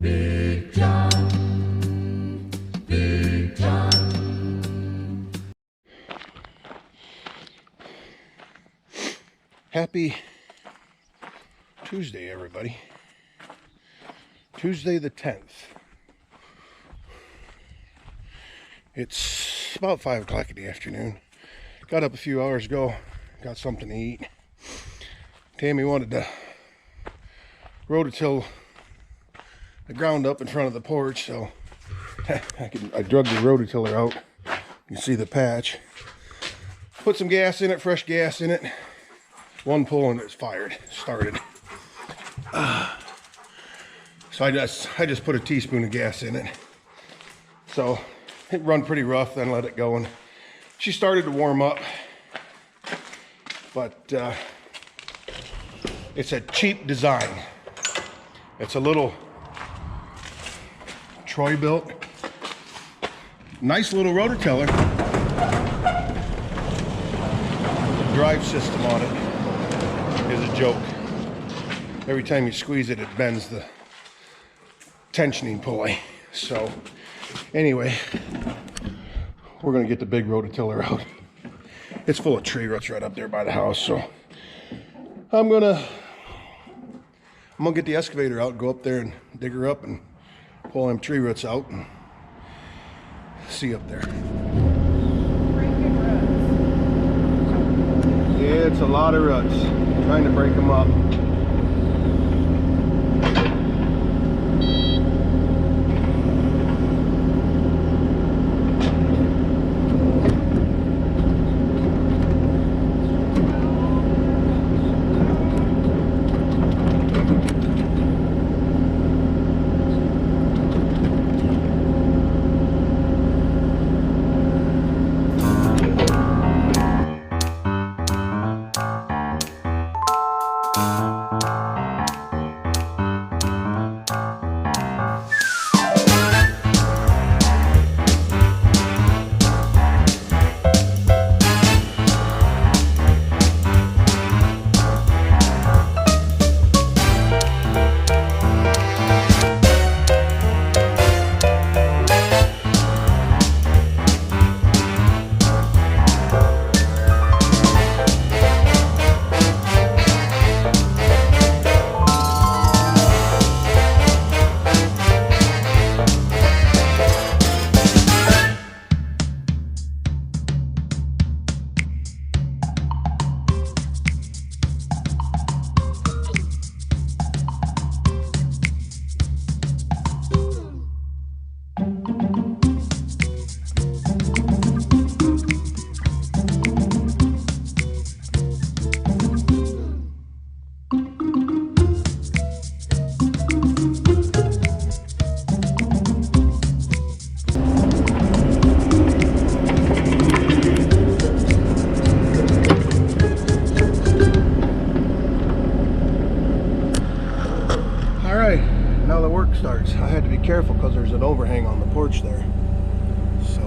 Big John, Big John. Happy Tuesday, everybody. Tuesday the 10th. It's about 5 o'clock in the afternoon. Got up a few hours ago, got something to eat. Tammy wanted to rototill the ground up in front of the porch, so I drug the rototiller out. You can see the patch. Put some gas in it, fresh gas in it. One pull and it's started. So I just put a teaspoon of gas in it. So it run pretty rough, then let it go, and she started to warm up. But it's a cheap design. It's a little Troy built, nice little rototiller. The drive system on it is a joke. Every time you squeeze it, it bends the tensioning pulley. So anyway, we're gonna get the big rototiller out. It's full of tree roots right up there by the house, so I'm gonna get the excavator out, go up there and dig her up and pull them tree roots out and see up there. Yeah, it's a lot of roots. I'm trying to break them up. Now the work starts. I had to be careful because there's an overhang on the porch there. So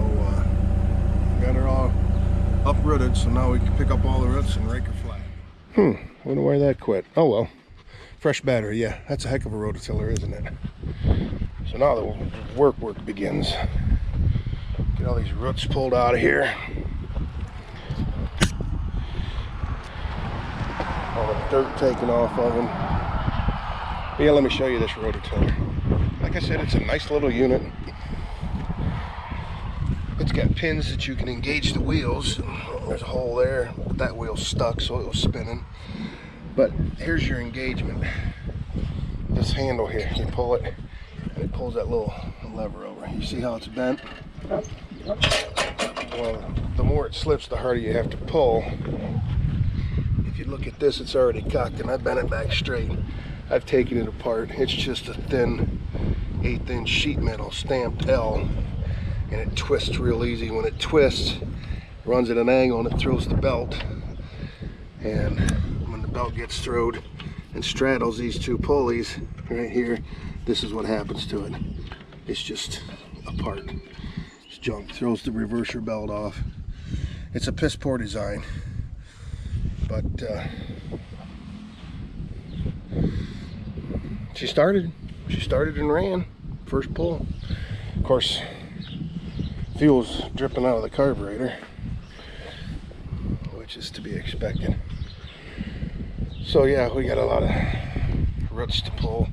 got her all uprooted, so now we can pick up all the roots and rake her flat. Wonder why that quit. Oh well. Fresh battery, yeah. That's a heck of a rototiller, isn't it? So now the work begins. Get all these roots pulled out of here. All the dirt taken off of them. Yeah, let me show you this rototiller. Like I said, it's a nice little unit. It's got pins that you can engage the wheels. There's a hole there, but that wheel's stuck, so it was spinning. But here's your engagement. This handle here, you pull it, and it pulls that little lever over. You see how it's bent? Well, the more it slips, the harder you have to pull. If you look at this, it's already cocked, and I bent it back straight. I've taken it apart. It's just a thin 1/8 inch sheet metal stamped L, and it twists real easy. When it twists, it runs at an angle and it throws the belt, and when the belt gets throwed and straddles these two pulleys right here, this is what happens to it. It's just apart. It's junk. Throws the reverser belt off. It's a piss poor design, but she started. she started and ran. First pull. Of course, fuel's dripping out of the carburetor, which is to be expected. So yeah, we got a lot of roots to pull.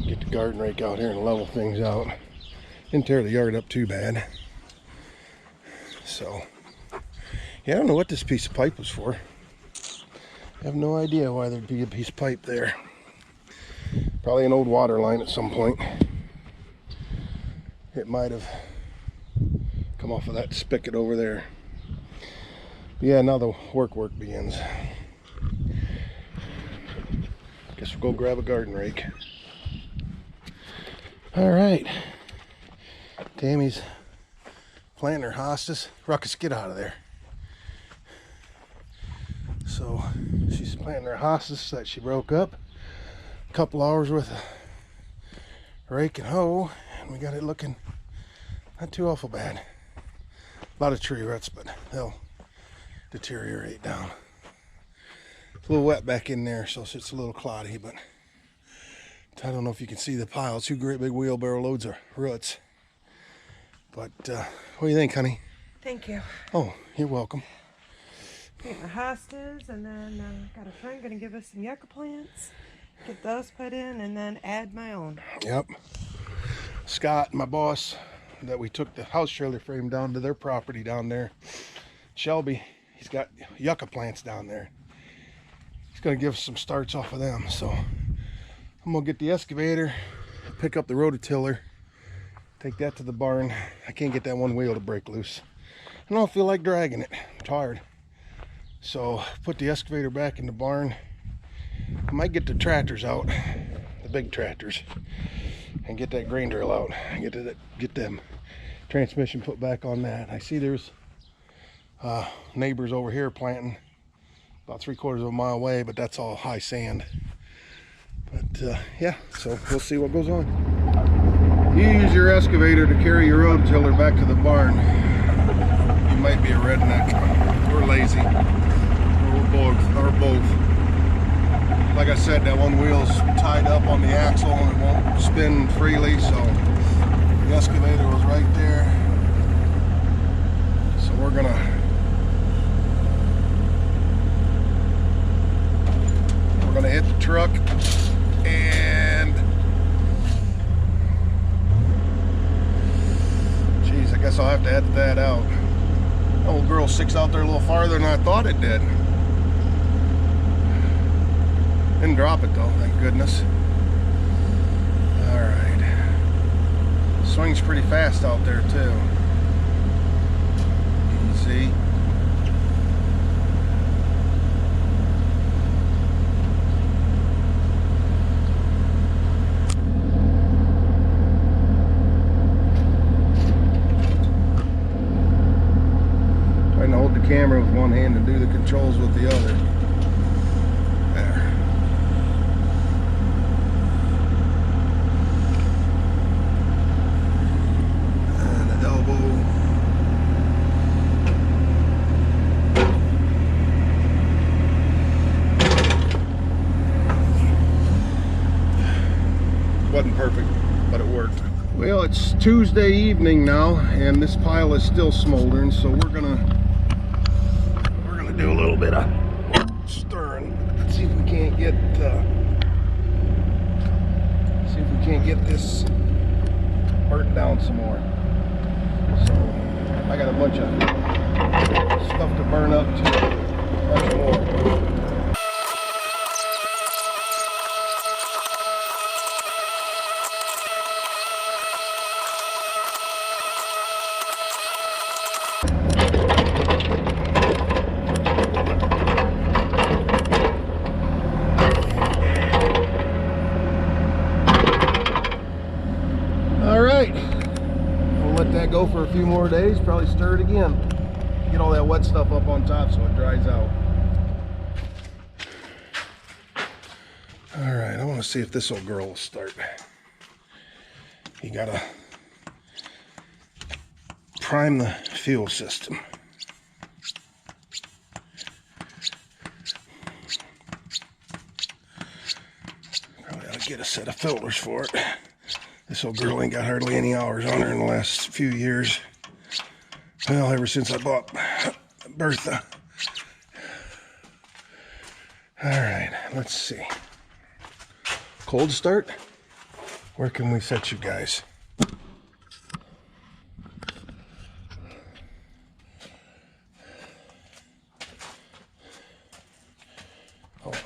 Get the garden rake out here and level things out. Didn't tear the yard up too bad. So yeah, I don't know what this piece of pipe was for. I have no idea why there'd be a piece of pipe there. Probably an old water line at some point. It might have come off of that spigot over there. But yeah, now the work begins. Guess we'll go grab a garden rake. All right. Tammy's planting her hostas. Ruckus, get out of there. So she's planting her hostas that she broke up. A couple hours worth of rake and hoe, and we got it looking not too awful bad. A lot of tree roots, but they'll deteriorate down. It's a little wet back in there, so it's a little cloddy, but I don't know if you can see the pile. Two great big wheelbarrow loads of roots. But what do you think, honey? Thank you. Oh, you're welcome. Get my hostas, and then got a friend gonna give us some yucca plants. Get those put in, and then add my own. Yep. Scott, my boss, that we took the house trailer frame down to their property down there. Shelby, he's got yucca plants down there. He's gonna give us some starts off of them. So I'm gonna get the excavator, pick up the rotortiller, take that to the barn. I can't get that one wheel to break loose. I don't feel like dragging it. I'm tired. So put the excavator back in the barn. I might get the tractors out, the big tractors, and get that grain drill out. Get them transmission put back on that. I see there's neighbors over here planting about 3/4 of a mile away, but that's all high sand. But yeah, so we'll see what goes on. You use your excavator to carry your rototiller back to the barn. You might be a redneck or lazy, or both. Like I said, that one wheel's tied up on the axle and it won't spin freely, so the excavator was right there. So we're gonna hit the truck, and geez, I guess I'll have to edit that out. That old girl sticks out there a little farther than I thought it did. Didn't drop it though, thank goodness. All right. Swings pretty fast out there too. Easy. Trying to hold the camera with one hand and do the controls with the other. There. Wasn't perfect, but it worked. Well, it's Tuesday evening now, and this pile is still smoldering, so we're gonna do a little bit of stirring. Let's see if we can't get this burnt down some more. So I got a bunch of stuff to burn up too. Bunch more. Go for a few more days, probably stir it again, get all that wet stuff up on top so it dries out. All right, I want to see if this old girl will start. You gotta prime the fuel system. get a set of filters for it. This old girl ain't got hardly any hours on her in the last few years. Well, ever since I bought Bertha. All right, let's see. Cold start? Where can we set you guys? Hold on.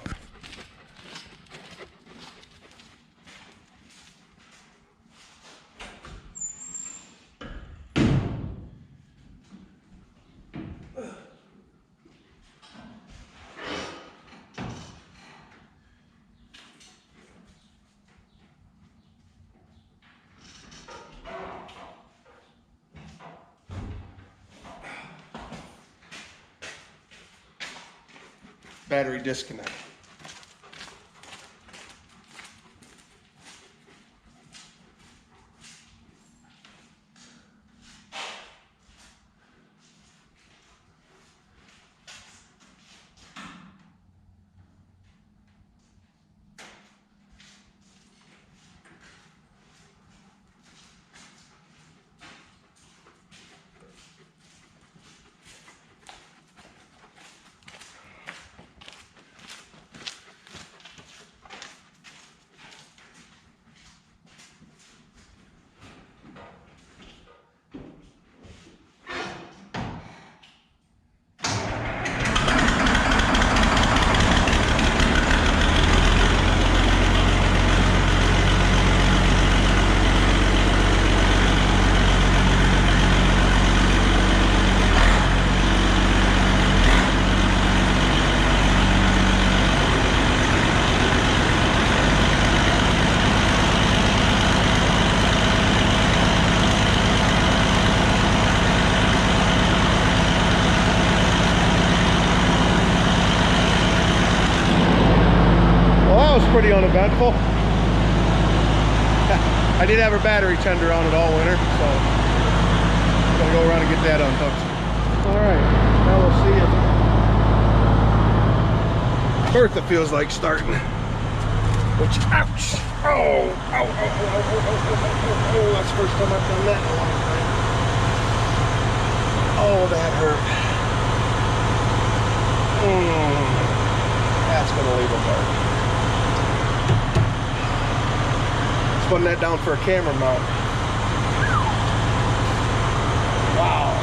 Battery disconnect. Pretty uneventful. I did have her battery tender on it all winter, so I'm gonna go around and get that unhooked. All right, now we'll see if Bertha feels like starting. Which, ouch! Oh, ow, ow, ow, ow, ow, ow, oh, that's the first time I've done that in a long time. Oh, that hurt. That's gonna leave a mark. Putting that down for a camera mount. Wow.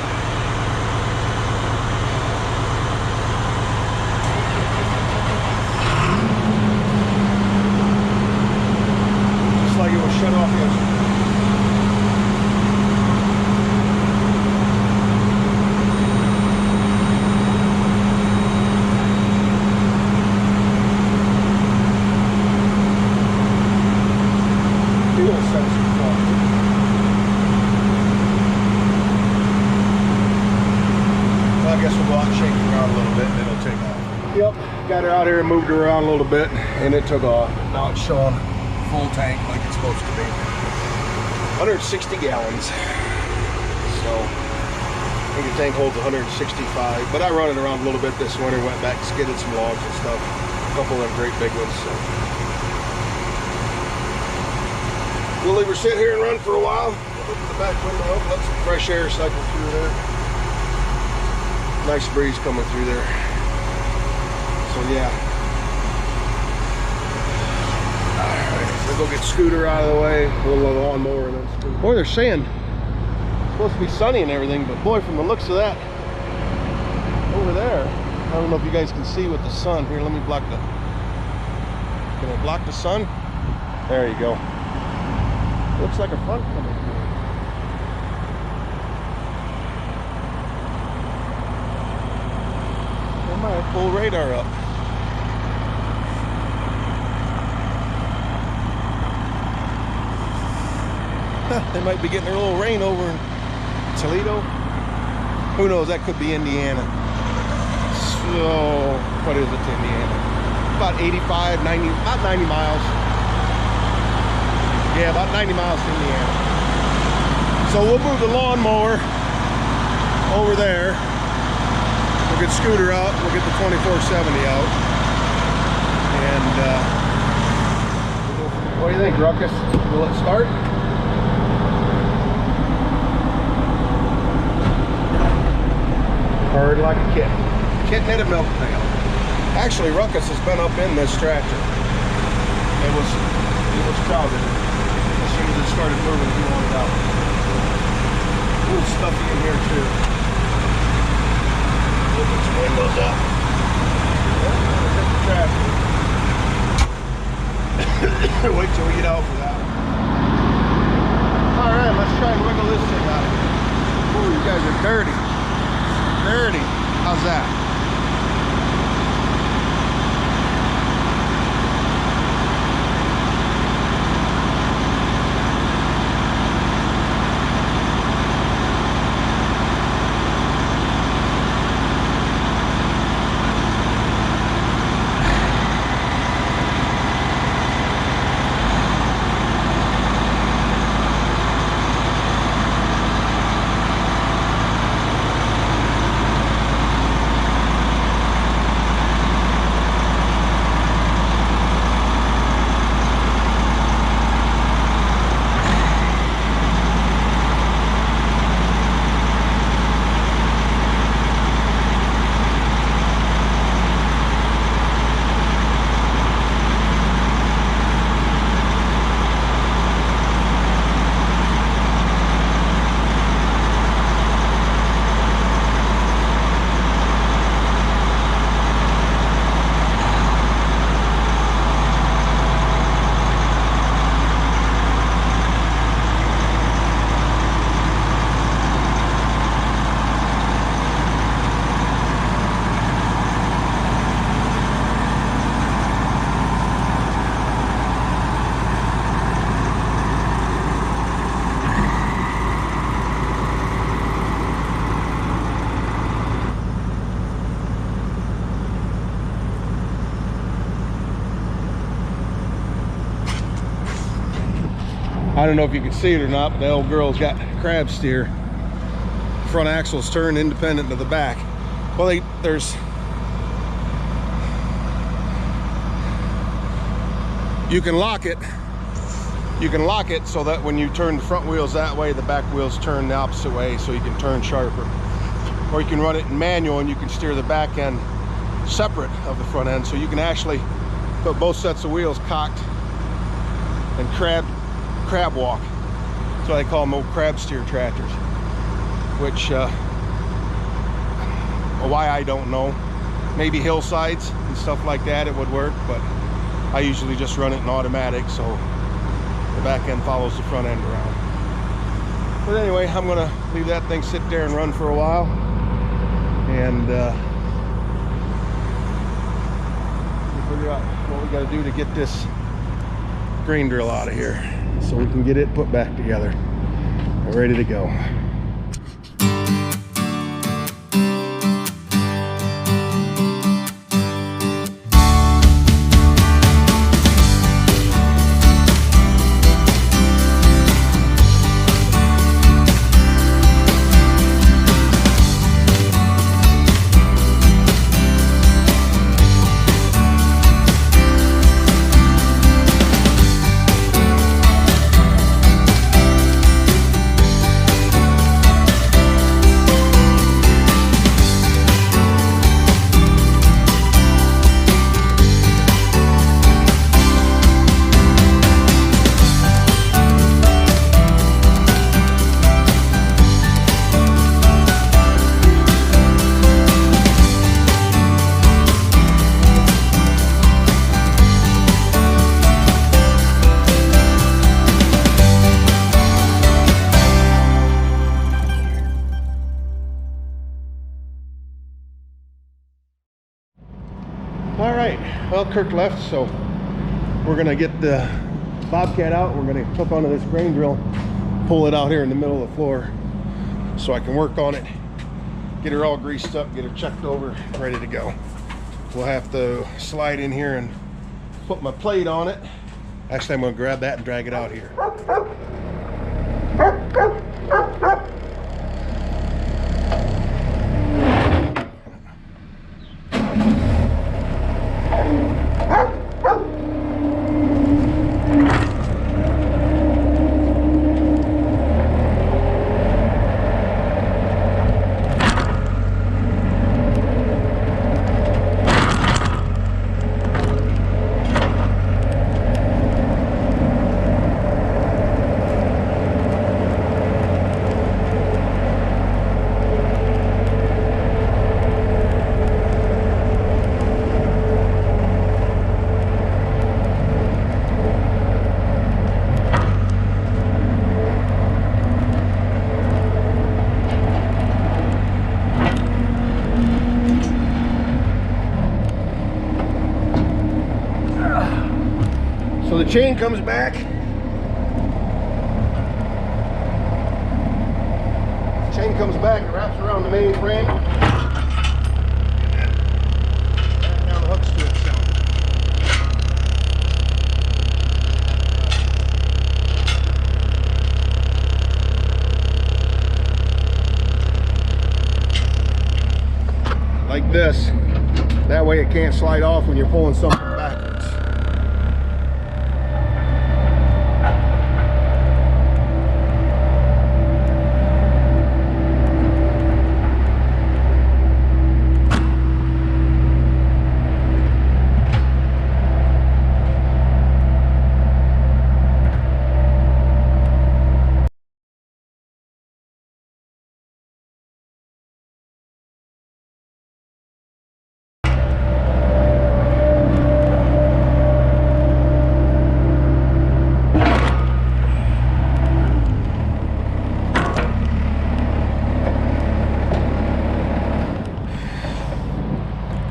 Just like it was shut off yesterday. Got her out here and moved her around a little bit, and it took off. Now it's showing full tank like it's supposed to be. 160 gallons. So I think the tank holds 165. But I run it around a little bit this winter. Went back and skidded some logs and stuff. A couple of them great big ones. So we'll leave her sit here and run for a while. Open the back window up, let some fresh air cycle through there. Nice breeze coming through there. So yeah. Alright, we'll go get Scooter out of the way. We'll lawnmower and then Scooter. Boy, they're saying it's supposed to be sunny and everything, but boy, from the looks of that over there, I don't know if you guys can see with the sun. Here, let me block the. Can I block the sun? There you go. Looks like a front coming through. I might pull radar up. They might be getting a little rain over in Toledo. Who knows? That could be Indiana. So, what is it to Indiana? About 85, 90, about 90 miles. Yeah, about 90 miles to Indiana. So we'll move the lawnmower over there. We'll get Scooter out. We'll get the 2470 out. And we'll go from there. do you think, Ruckus? Will it start? Hard like a kitten. Kitten in a milk pail. Actually, Ruckus has been up in this tractor. It was crowded. As soon as it started moving, he wanted out. A little stuffy in here too. Open some windows up. Hit the tractor. Wait till we get out for that. All right, let's try and wiggle this thing out. Ooh, you guys are dirty. Dirty. How's that? I don't know if you can see it or not, but the old girl's got crab steer. Front axle's turned independent of the back. Well, you can lock it. You can lock it so that when you turn the front wheels that way, the back wheels turn the opposite way, so you can turn sharper. Or you can run it in manual and you can steer the back end separate of the front end, so you can actually put both sets of wheels cocked and crab walk. That's why they call them old crab steer tractors, which why I don't know. Maybe hillsides and stuff like that it would work, but I usually just run it in automatic, so the back end follows the front end around. But anyway, I'm gonna leave that thing sit there and run for a while, and figure out what we got to do to get this grain drill out of here, so we can get it put back together and ready to go. Well, Kirk left, so we're gonna get the Bobcat out. We're gonna hook onto this grain drill, pull it out here in the middle of the floor so I can work on it, get her all greased up, get her checked over, ready to go. We'll have to slide in here and put my plate on it. Actually, I'm gonna grab that and drag it out here. So the chain comes back. Chain comes back and wraps around the main frame. And then back down the hooks to itself. Like this. That way it can't slide off when you're pulling something backwards.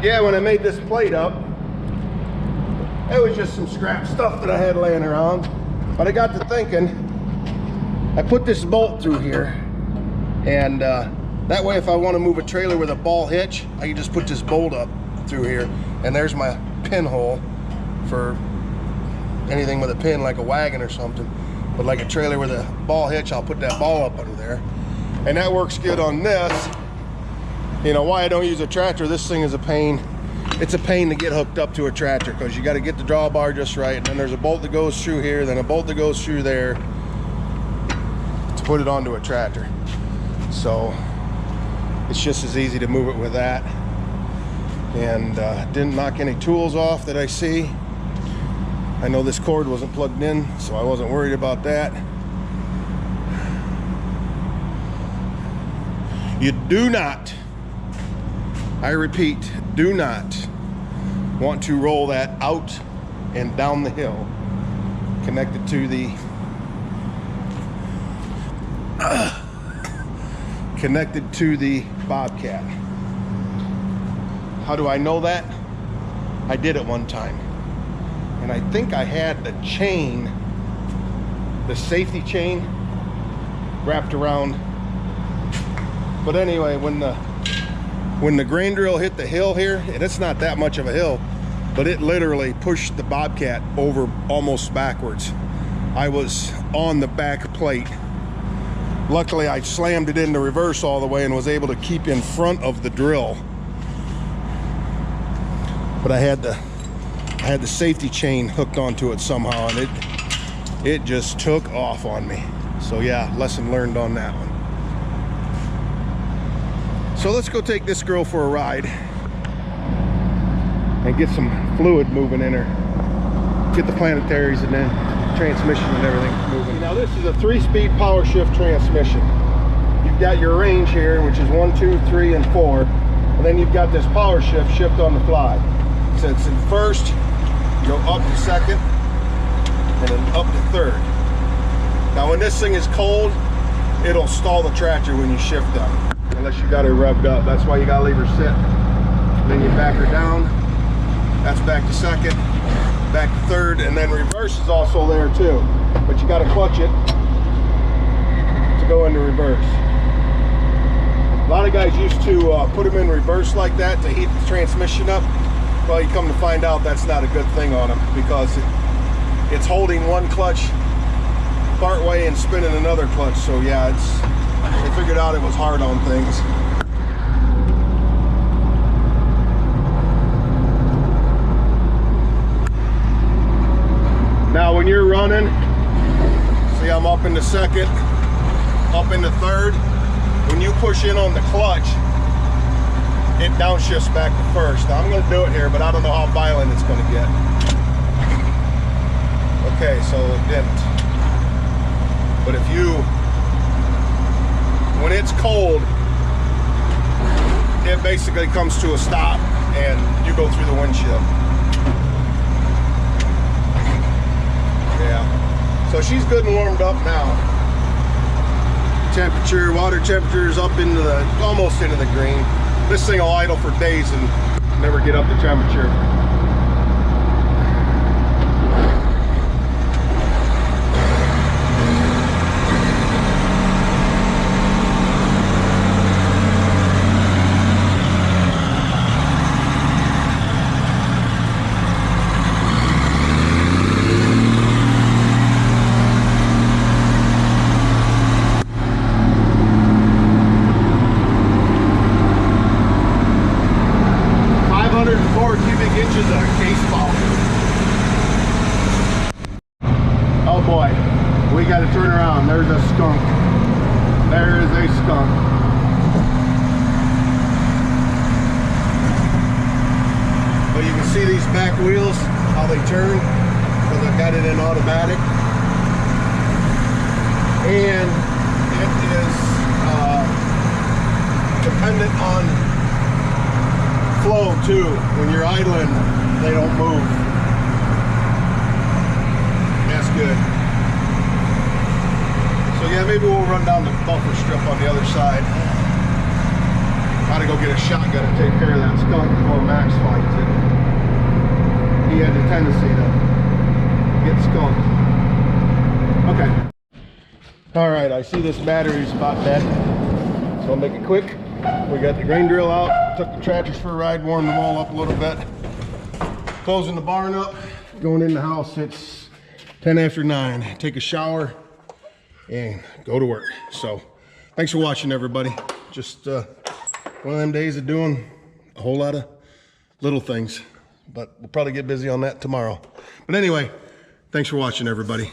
Yeah, when I made this plate up, it was just some scrap stuff that I had laying around. But I got to thinking, I put this bolt through here, and that way if I want to move a trailer with a ball hitch, I can just put this bolt up through here, and there's my pinhole for anything with a pin, like a wagon or something. But like a trailer with a ball hitch, I'll put that ball up under there. And that works good on this. You know why I don't use a tractor? This thing is a pain. It's a pain to get hooked up to a tractor because you got to get the drawbar just right, and then there's a bolt that goes through here, then a bolt that goes through there to put it onto a tractor. So it's just as easy to move it with that. And didn't knock any tools off that I see. I know this cord wasn't plugged in, so I wasn't worried about that. You do not, I repeat, do not want to roll that out and down the hill connected to the Bobcat. How do I know that? I did it one time, and I think I had the chain, the safety chain, wrapped around. But anyway, when the grain drill hit the hill here, and it's not that much of a hill, but it literally pushed the Bobcat over almost backwards. I was on the back plate. Luckily, I slammed it into reverse all the way and was able to keep in front of the drill. But I had the safety chain hooked onto it somehow, and it just took off on me. So yeah, lesson learned on that one. So let's go take this girl for a ride and get some fluid moving in her. Get the planetaries and then transmission and everything moving. Now this is a 3-speed power shift transmission. You've got your range here, which is 1, 2, 3, and 4. And then you've got this power shift on the fly. So it's in first, you go up to second, and then up to third. Now when this thing is cold, it'll stall the tractor when you shift down. Unless you got her revved up. That's why you gotta leave her sit. Then you back her down. That's back to second, back to third, and then reverse is also there too. But you gotta clutch it to go into reverse. A lot of guys used to put them in reverse like that to heat the transmission up. Well, you come to find out that's not a good thing on them, because it's holding one clutch part way and spinning another clutch. So yeah, they figured out it was hard on things. Now when you're running, see I'm up into second, up into third. When you push in on the clutch, it downshifts back to first. Now I'm going to do it here, but I don't know how violent it's going to get. Okay, so it didn't. But when it's cold, it basically comes to a stop and you go through the windshield. Yeah, so she's good and warmed up now. Water temperature is up into almost into the green. This thing will idle for days and never get up to temperature. around. There's a skunk. There is a skunk. But you can see these back wheels, how they turn, because I've got it in automatic. And it is dependent on flow too. When you're idling, they don't move. That's good. So yeah, maybe we'll run down the buffer strip on the other side. Gotta go get a shotgun and take care of that skunk before Max finds it. He had a tendency to get skunked. Okay. All right, I see this battery's about dead, so I'll make it quick. We got the grain drill out, took the tractors for a ride, warmed them all up a little bit. Closing the barn up, going in the house. It's 10 after 9. Take a shower and go to work. So thanks for watching, everybody. Just one of them days of doing a whole lot of little things, but we'll probably get busy on that tomorrow. But anyway, thanks for watching, everybody.